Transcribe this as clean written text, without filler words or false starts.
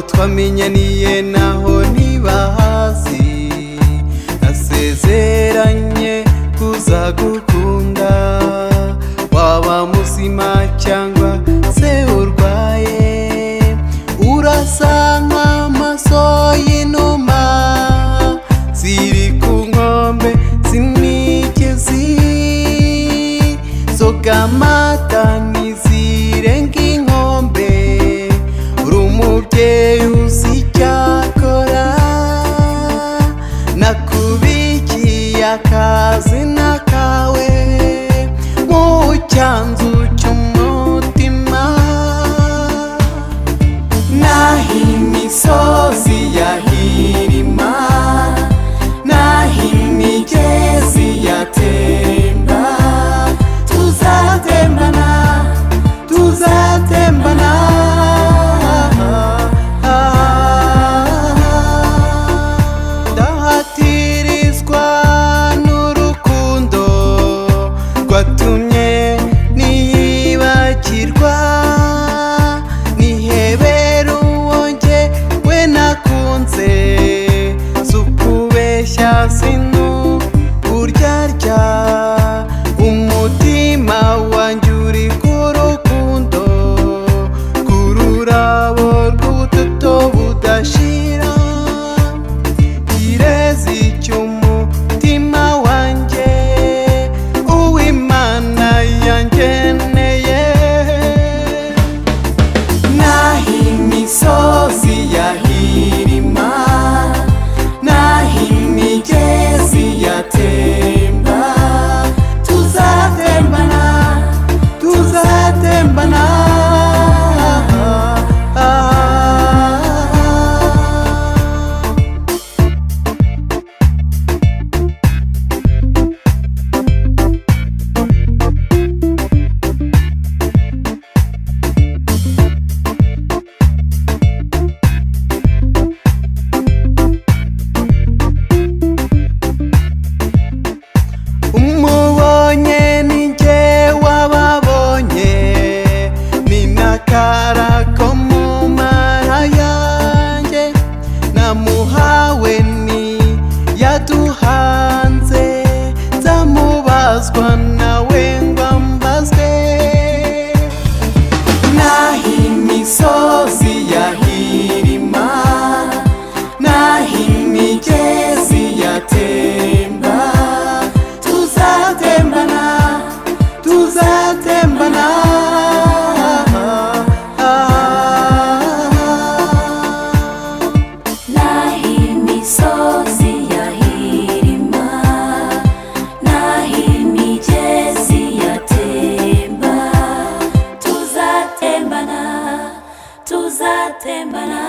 twamenyaniye naho ntibahazi, nasezeranye kuzagukunda waba muzima cyangwa se urwaye. Urasa nk'amaso y'inuma ziri ku nkombe z'imigezi, zoga amata ntizirenga inkombe. Uri umubyeyi uzi icyakora, nakubikiye akazina kawe mu cyanzu cy'umutima. Naho imisozi yahirima, naho imigezi yatemba, tuzatembana, tuzatembana. Ndahatirizwa n'urukundo rwatumye niyibagirwa, nihebera uwonge we nakunze, zukubeshya sinuburyarya. Umutima wanjye uri ku rukundo, ku rurabo rw'ubutoto budashira, kirezi cy'umutima wanjye uw'Imana yangeneye. Naho imisozi yahirima, naho imigezi yatemba, tuzatembana, tuzatembana. Umubonye ni njye wababonye, ni n'akara ko mu mara yanjye, namuhawe ni yaduhanze, nzamubazwa nawe ngo ambazwe. Naho imisozi yahirima, naho imigezi yatemba, tuzatembana, tuzatembana. Naho imisozi yahirima, naho imigezi yatemba, tuzatembana, tuzatembana.